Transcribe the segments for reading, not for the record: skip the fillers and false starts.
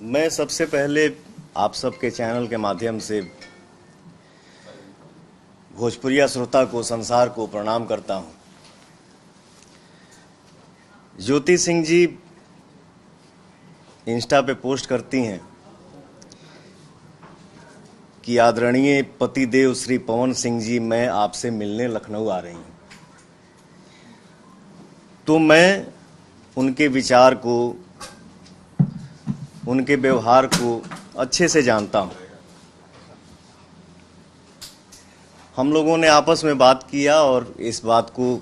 मैं सबसे पहले आप सबके चैनल के माध्यम से भोजपुरिया श्रोता को, संसार को प्रणाम करता हूं। ज्योति सिंह जी इंस्टा पे पोस्ट करती हैं कि आदरणीय पतिदेव श्री पवन सिंह जी, मैं आपसे मिलने लखनऊ आ रही हूं। तो मैं उनके विचार को, उनके व्यवहार को अच्छे से जानता हूं। हम लोगों ने आपस में बात किया और इस बात को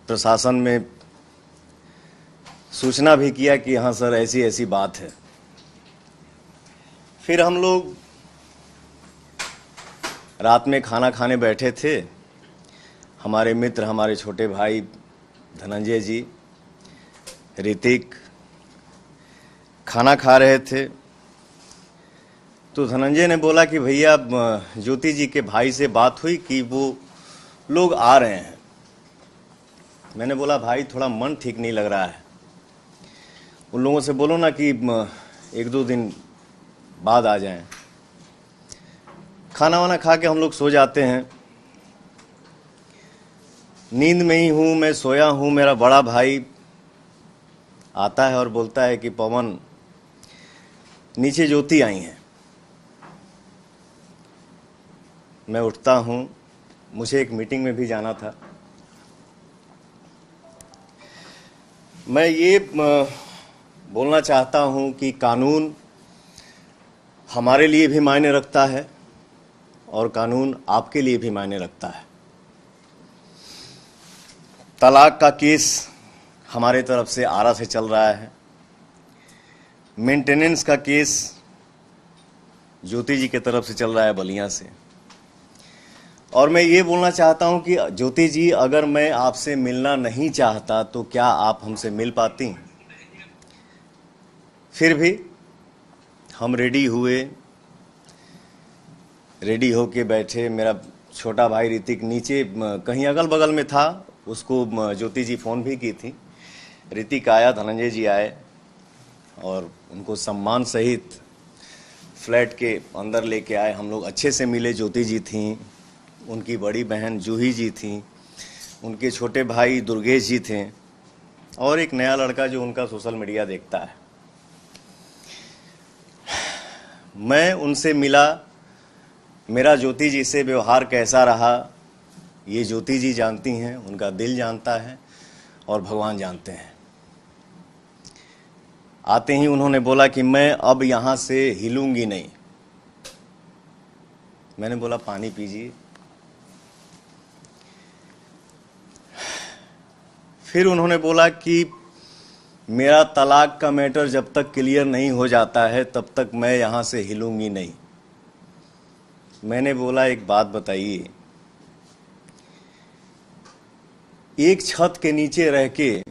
प्रशासन में सूचना भी किया कि हाँ सर, ऐसी ऐसी बात है। फिर हम लोग रात में खाना खाने बैठे थे। हमारे मित्र, हमारे छोटे भाई धनंजय जी, ऋतिक खाना खा रहे थे। तो धनंजय ने बोला कि भैया, ज्योति जी के भाई से बात हुई कि वो लोग आ रहे हैं। मैंने बोला भाई, थोड़ा मन ठीक नहीं लग रहा है, उन लोगों से बोलो ना कि एक दो दिन बाद आ जाएं। खाना वाना खा के हम लोग सो जाते हैं। नींद में ही हूँ, मैं सोया हूँ। मेरा बड़ा भाई आता है और बोलता है कि पवन, नीचे ज्योति आई हैं। मैं उठता हूँ, मुझे एक मीटिंग में भी जाना था। मैं ये बोलना चाहता हूँ कि कानून हमारे लिए भी मायने रखता है और कानून आपके लिए भी मायने रखता है। तलाक का केस हमारे तरफ से आरा से चल रहा है। मेंटेनेंस का केस ज्योति जी की तरफ से चल रहा है, बलिया से। और मैं ये बोलना चाहता हूं कि ज्योति जी, अगर मैं आपसे मिलना नहीं चाहता तो क्या आप हमसे मिल पाती? फिर भी हम रेडी हुए, रेडी होके बैठे। मेरा छोटा भाई ऋतिक नीचे कहीं अगल बगल में था, उसको ज्योति जी फ़ोन भी की थी। ऋतिक आया, धनंजय जी आए और उनको सम्मान सहित फ्लैट के अंदर लेके आए। हम लोग अच्छे से मिले। ज्योति जी थीं, उनकी बड़ी बहन जूही जी थीं, उनके छोटे भाई दुर्गेश जी थे और एक नया लड़का जो उनका सोशल मीडिया देखता है। मैं उनसे मिला। मेरा ज्योति जी से व्यवहार कैसा रहा, ये ज्योति जी जानती हैं, उनका दिल जानता है और भगवान जानते हैं। आते ही उन्होंने बोला कि मैं अब यहाँ से हिलूंगी नहीं। मैंने बोला पानी पीजिए। फिर उन्होंने बोला कि मेरा तलाक का मैटर जब तक क्लियर नहीं हो जाता है तब तक मैं यहाँ से हिलूंगी नहीं। मैंने बोला एक बात बताइए, एक छत के नीचे रह के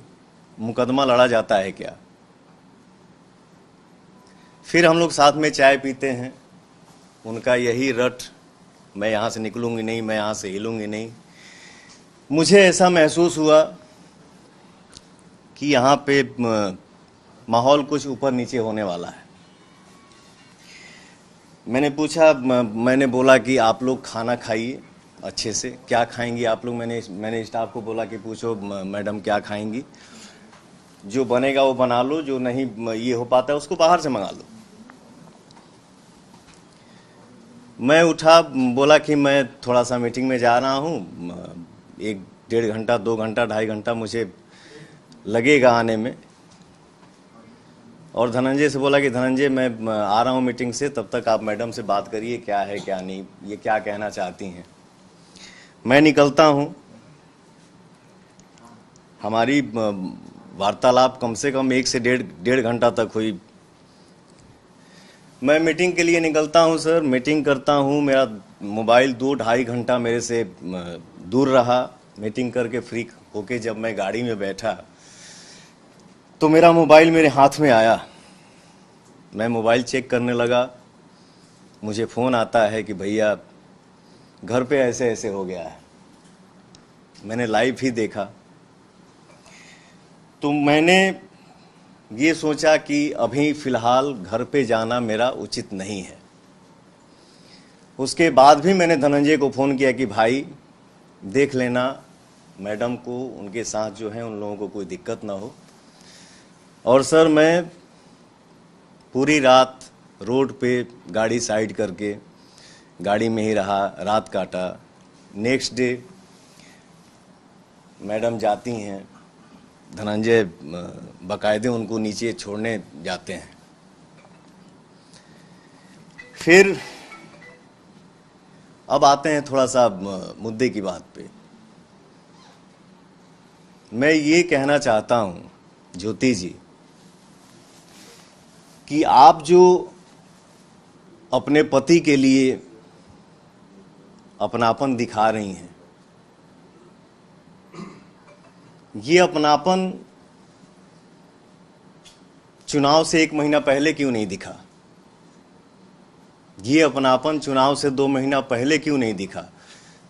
मुकदमा लड़ा जाता है क्या? फिर हम लोग साथ में चाय पीते हैं। उनका यही रट, मैं यहाँ से निकलूंगी नहीं, मैं यहाँ से हिलूंगी नहीं। मुझे ऐसा महसूस हुआ कि यहाँ पे माहौल कुछ ऊपर नीचे होने वाला है। मैंने पूछा, मैंने बोला कि आप लोग खाना खाइए अच्छे से। क्या खाएंगी आप लोग? मैंने स्टाफ को बोला कि पूछो मैडम क्या खाएंगी, जो बनेगा वो बना लो, जो नहीं ये हो पाता है उसको बाहर से मंगा लो। मैं उठा, बोला कि मैं थोड़ा सा मीटिंग में जा रहा हूँ, एक डेढ़ घंटा, 2 घंटा, 2.5 घंटा मुझे लगेगा आने में। और धनंजय से बोला कि धनंजय, मैं आ रहा हूँ मीटिंग से, तब तक आप मैडम से बात करिए क्या है क्या नहीं, ये क्या कहना चाहती हैं। मैं निकलता हूँ। हमारी वार्तालाप कम से कम 1 से डेढ़ घंटा तक हुई। मैं मीटिंग के लिए निकलता हूँ सर, मीटिंग करता हूँ। मेरा मोबाइल 2-2.5 घंटा मेरे से दूर रहा। मीटिंग करके फ्री होके जब मैं गाड़ी में बैठा तो मेरा मोबाइल मेरे हाथ में आया। मैं मोबाइल चेक करने लगा। मुझे फ़ोन आता है कि भैया घर पे ऐसे ऐसे हो गया है। मैंने लाइव ही देखा। तो मैंने ये सोचा कि अभी फ़िलहाल घर पे जाना मेरा उचित नहीं है। उसके बाद भी मैंने धनंजय को फ़ोन किया कि भाई देख लेना मैडम को, उनके साथ जो है उन लोगों को कोई दिक्कत ना हो। और सर मैं पूरी रात रोड पे गाड़ी साइड करके गाड़ी में ही रहा, रात काटा। नेक्स्ट डे मैडम जाती हैं, धनंजय बाकायदे उनको नीचे छोड़ने जाते हैं। फिर अब आते हैं थोड़ा सा मुद्दे की बात पे। मैं ये कहना चाहता हूँ ज्योति जी कि आप जो अपने पति के लिए अपनापन दिखा रही हैं, ये अपनापन चुनाव से 1 महीना पहले क्यों नहीं दिखा? ये अपनापन चुनाव से 2 महीना पहले क्यों नहीं दिखा?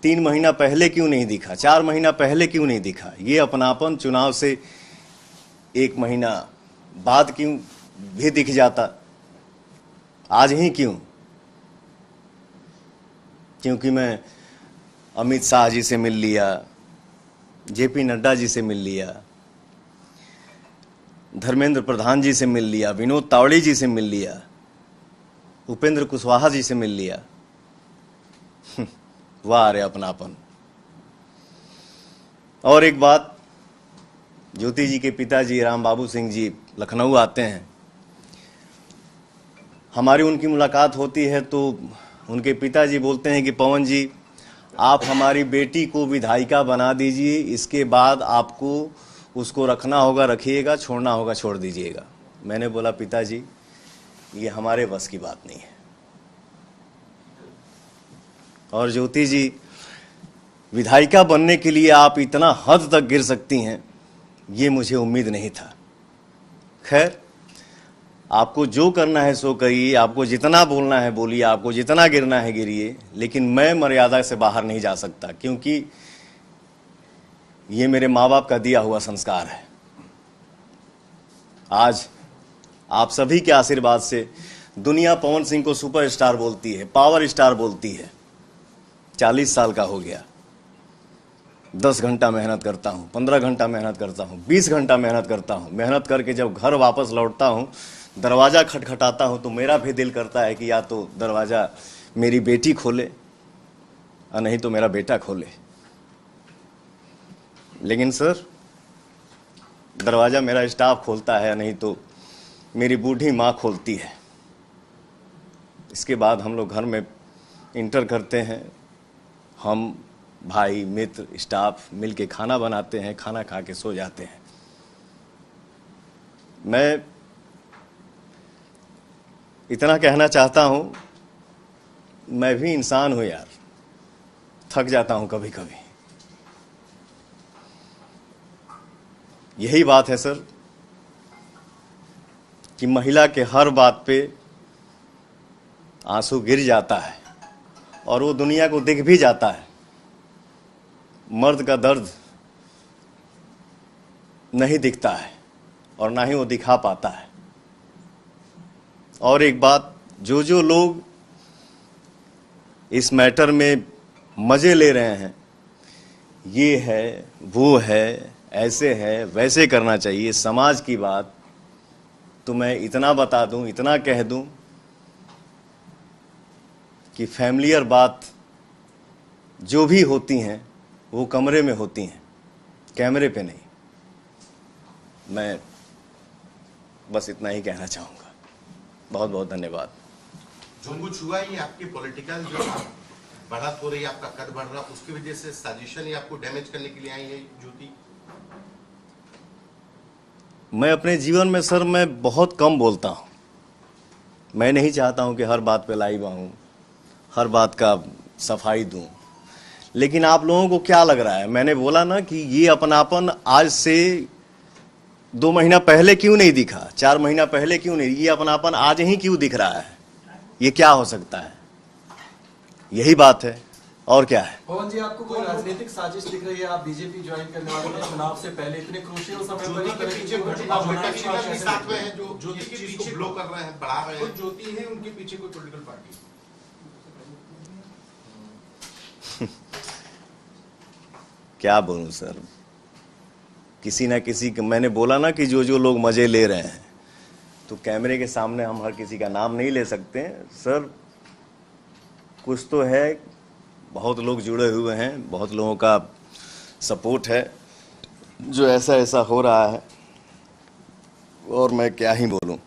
3 महीना पहले क्यों नहीं दिखा? 4 महीना पहले क्यों नहीं दिखा? ये अपनापन चुनाव से 1 महीना बाद क्यों भी दिख जाता? आज ही क्यों? क्योंकि मैं अमित शाह जी से मिल लिया, जेपी नड्डा जी से मिल लिया, धर्मेंद्र प्रधान जी से मिल लिया, विनोद तावड़े जी से मिल लिया, उपेंद्र कुशवाहा जी से मिल लिया। वाह रे अपनापन। और एक बात, ज्योति जी के पिताजी राम बाबू सिंह जी लखनऊ आते हैं, हमारी उनकी मुलाकात होती है तो उनके पिताजी बोलते हैं कि पवन जी आप हमारी बेटी को विधायिका बना दीजिए, इसके बाद आपको उसको रखना होगा रखिएगा, छोड़ना होगा छोड़ दीजिएगा। मैंने बोला पिताजी ये हमारे बस की बात नहीं है। और ज्योति जी विधायिका बनने के लिए आप इतना हद तक गिर सकती हैं, ये मुझे उम्मीद नहीं था। खैर आपको जो करना है सो करिए, आपको जितना बोलना है बोलिए, आपको जितना गिरना है गिरिए, लेकिन मैं मर्यादा से बाहर नहीं जा सकता, क्योंकि ये मेरे माँ बाप का दिया हुआ संस्कार है। आज आप सभी के आशीर्वाद से दुनिया पवन सिंह को सुपरस्टार बोलती है, पावर स्टार बोलती है। 40 साल का हो गया, 10 घंटा मेहनत करता हूँ, 15 घंटा मेहनत करता हूँ, 20 घंटा मेहनत करता हूँ। मेहनत करके जब घर वापस लौटता हूँ, दरवाज़ा खटखटाता हूँ तो मेरा भी दिल करता है कि या तो दरवाज़ा मेरी बेटी खोले और नहीं तो मेरा बेटा खोले। लेकिन सर दरवाज़ा मेरा स्टाफ खोलता है, नहीं तो मेरी बूढ़ी माँ खोलती है। इसके बाद हम लोग घर में इंटर करते हैं, हम भाई मित्र स्टाफ मिल के खाना बनाते हैं, खाना खा के सो जाते हैं। मैं इतना कहना चाहता हूँ, मैं भी इंसान हूँ यार, थक जाता हूँ कभी कभी। यही बात है सर कि महिला के हर बात पे आंसू गिर जाता है और वो दुनिया को दिख भी जाता है। मर्द का दर्द नहीं दिखता है और ना ही वो दिखा पाता है। और एक बात, जो लोग इस मैटर में मज़े ले रहे हैं, ये है वो है, ऐसे है वैसे करना चाहिए, समाज की बात, तो मैं इतना बता दूं, इतना कह दूं कि फैमिलियर बात जो भी होती हैं वो कमरे में होती हैं, कैमरे पे नहीं। मैं बस इतना ही कहना चाहूँगा। बहुत बहुत धन्यवाद। जो कुछ हुआ ये आपकी पॉलिटिकल जो बढ़त हो रही है, आपका कद बढ़ रहा, उसकी वजह से साजिशन ही आपको डैमेज करने के लिए आई है ज्योति? मैं अपने जीवन में सर मैं बहुत कम बोलता हूँ। मैं नहीं चाहता हूँ कि हर बात पे लाइव आऊँ, हर बात का सफाई दूँ। लेकिन आप लोगों को क्या लग रहा है? मैंने बोला ना कि ये अपनापन आज से 2 महीना पहले क्यों नहीं दिखा, 4 महीना पहले क्यों नहीं? ये अपनापन आज ही क्यों दिख रहा है? ये क्या हो सकता है? यही बात है। और क्या है। पवन जी, आपको कोई राजनीतिक साजिश दिख रही है? आप बीजेपी ज्वाइन करने वाले हैं, चुनाव से पहले इतने क्रूशियल समय पर इस तरह की घटना होना के साथ में है जो ज्योति के पीछे ब्लो कर रहे हैं, बढ़ा रहे हैं। ज्योति है, उनके पीछे कोई पॉलिटिकल पार्टी? क्या बोलूं सर, किसी ना किसी मैंने बोला ना कि जो जो लोग मजे ले रहे हैं, तो कैमरे के सामने हम हर किसी का नाम नहीं ले सकते सर। कुछ तो है, बहुत लोग जुड़े हुए हैं, बहुत लोगों का सपोर्ट है, जो ऐसा ऐसा हो रहा है, और मैं क्या ही बोलूं।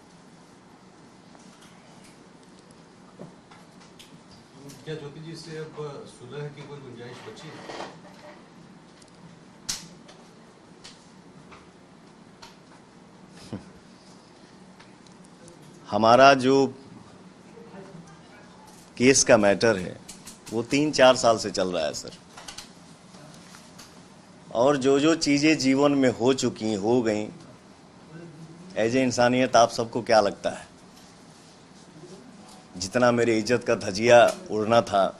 क्या ज्योति जी से अब सुलह की कोई गुंजाइश बची है? हमारा जो केस का मैटर है वो 3-4 साल से चल रहा है सर, और जो जो चीज़ें जीवन में हो चुकी हो गई, एज ए इंसानियत आप सबको क्या लगता है, जितना मेरी इज्जत का धजिया उड़ना था,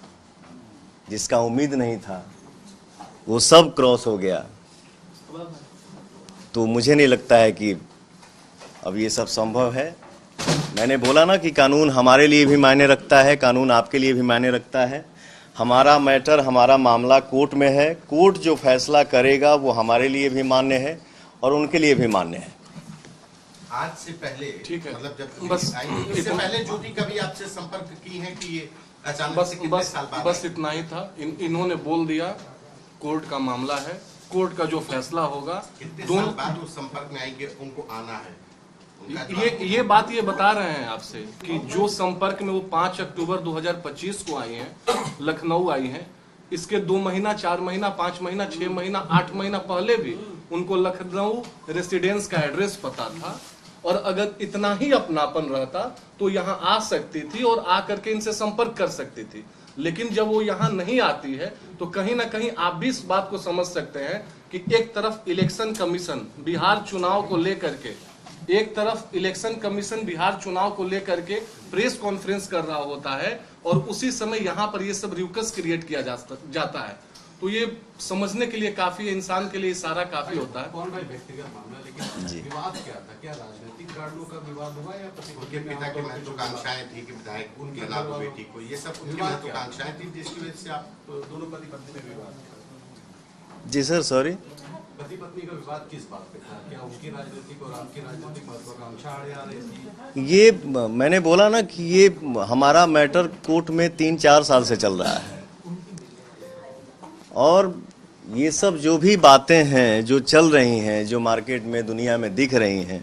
जिसका उम्मीद नहीं था, वो सब क्रॉस हो गया। तो मुझे नहीं लगता है कि अब ये सब संभव है। मैंने बोला ना कि कानून हमारे लिए भी मायने रखता है, कानून आपके लिए भी मायने रखता है। हमारा मैटर, हमारा मामला कोर्ट में है, कोर्ट जो फैसला करेगा वो हमारे लिए भी मान्य है और उनके लिए भी मान्य है। आज से पहले, ठीक है, मतलब जब बस इससे पहले ज्योति कभी आपसे संपर्क की है कि ये अचानक बस से कितने साल बाद? बस इतना ही था। इन्होंने बोल दिया कोर्ट का मामला है, कोर्ट का जो फैसला होगा, कितने साल बाद उस संपर्क में आएंगे, उनको आना है? ये बात ये बता रहे हैं आपसे कि जो संपर्क में वो 5 अक्टूबर 2025 को आई हैं, लखनऊ आई हैं, इसके 2 महीना, 4 महीना, 5 महीना, 6 महीना, 8 महीना पहले भी उनको लखनऊ रेसिडेंस का एड्रेस पता था, और अगर इतना ही अपनापन रहता तो यहाँ आ सकती थी और आ करके इनसे संपर्क कर सकती थी। लेकिन जब वो यहाँ नहीं आती है तो कहीं ना कहीं आप भी इस बात को समझ सकते हैं कि एक तरफ इलेक्शन कमीशन बिहार चुनाव को लेकर के बिहार चुनाव को लेकर के प्रेस कॉन्फ्रेंस कर रहा होता है, और उसी समय यहाँ पर ये सब रिउकस क्रिएट किया जाता है। तो ये समझने के लिए काफी, इंसान के लिए इशारा काफी होता है। कौन भाई व्यक्तिगत मामला, लेकिन विवाद क्या था? क्या राजनीतिक कारणों का विवाद हुआ या उनके पिता की महत्वाकांक्षाएं थी कि विधायक उनके नाम बेटी को, ये सब उनकी महत्वाकांक्षाएं थी जिसकी वजह से आप दोनों पति पत्नी में विवाद? जी सर, सॉरी, पति पत्नी का विवाद किस बात पे था? क्या उनकी राजनीतिक और आपकी राजनीतिक महत्वाकांक्षा आड़े आ रही थी? ये मैंने बोला ना कि ये हमारा मैटर कोर्ट में 3-4 साल से चल रहा है, और ये सब जो भी बातें हैं जो चल रही हैं, जो मार्केट में दुनिया में दिख रही हैं,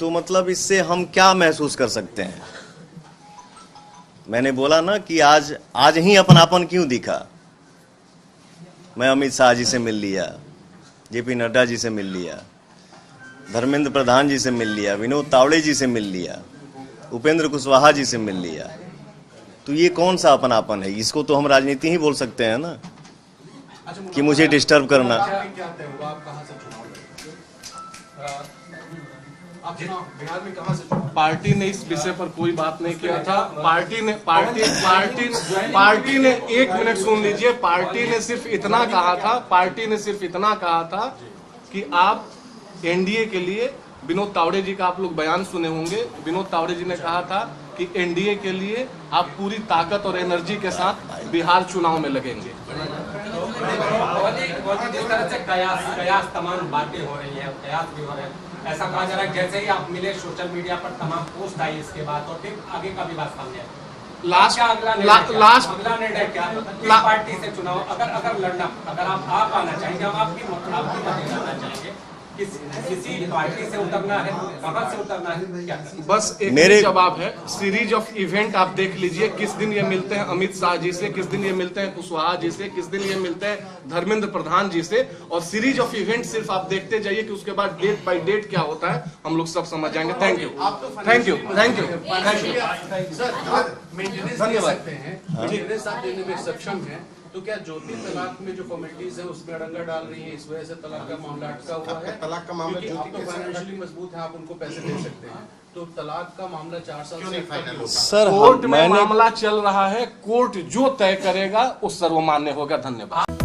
तो मतलब इससे हम क्या महसूस कर सकते हैं। मैंने बोला ना कि आज ही अपनापन क्यों दिखा। मैं अमित शाह जी से मिल लिया, जेपी नड्डा जी से मिल लिया, धर्मेंद्र प्रधान जी से मिल लिया, विनोद तावड़े जी से मिल लिया, उपेंद्र कुशवाहा जी से मिल लिया। तो ये कौन सा अपनापन है? इसको तो हम राजनीति ही बोल सकते हैं ना, कि मुझे डिस्टर्ब करना। आप कहाँ से चुनाव लड़े? आप बिहार में कहाँ से? पार्टी ने इस विषय पर कोई बात नहीं किया था। पार्टी ने 1 मिनट सुन लीजिए, पार्टी ने सिर्फ इतना कहा था कि आप एनडीए के लिए, विनोद तावड़े जी का आप लोग बयान सुने होंगे, विनोद तावड़े जी ने कहा था कि एनडीए के लिए आप पूरी ताकत और एनर्जी के साथ बिहार चुनाव में लगेंगे। जिस तरह से कयास तमाम बातें हो रही है, कयास भी हो रहे हैं, ऐसा कहा जा रहा है जैसे ही आप मिले सोशल मीडिया पर तमाम पोस्ट आई इसके बाद, और फिर आगे का भी बात सामने आई। अगला निर्णय क्या? पार्टी से चुनाव अगर लड़ना, अगर आप आना चाहेंगे, हम आपकी मदद करना चाहेंगे, किसी पार्टी से उतरना है, कहां से उतरना है, क्या? बस एक मेरे जवाब है, सीरीज ऑफ इवेंट आप देख लीजिए। किस दिन ये मिलते हैं अमित शाह जी से, किस दिन ये मिलते हैं कुशवाहा जी से, किस दिन ये मिलते हैं धर्मेंद्र प्रधान जी से, और सीरीज ऑफ इवेंट सिर्फ आप देखते जाइए कि उसके बाद डेट बाय डेट क्या होता है, हम लोग सब समझ जाएंगे। Thank you, thank you, thank you, thank you, maintenance दे सकते हैं, मेंटेनेंस आप देने में सक्षम हैं, तो क्या ज्योति तलाक में जो कमेटीज है उसमें अड़ंगा डाल रही है, इस वजह से तलाक का मामला अटका हुआ है? तलाक का मामला क्योंकि ज्योति आप तो कैसे फाइनेंशियली मजबूत है, आप उनको पैसे दे सकते हैं, तो तलाक का मामला 4 साल क्यों से नहीं फाइनल होता? सर कोर्ट में मैंने मामला चल रहा है, कोर्ट जो तय करेगा वो सर्वमान्य होगा। धन्यवाद।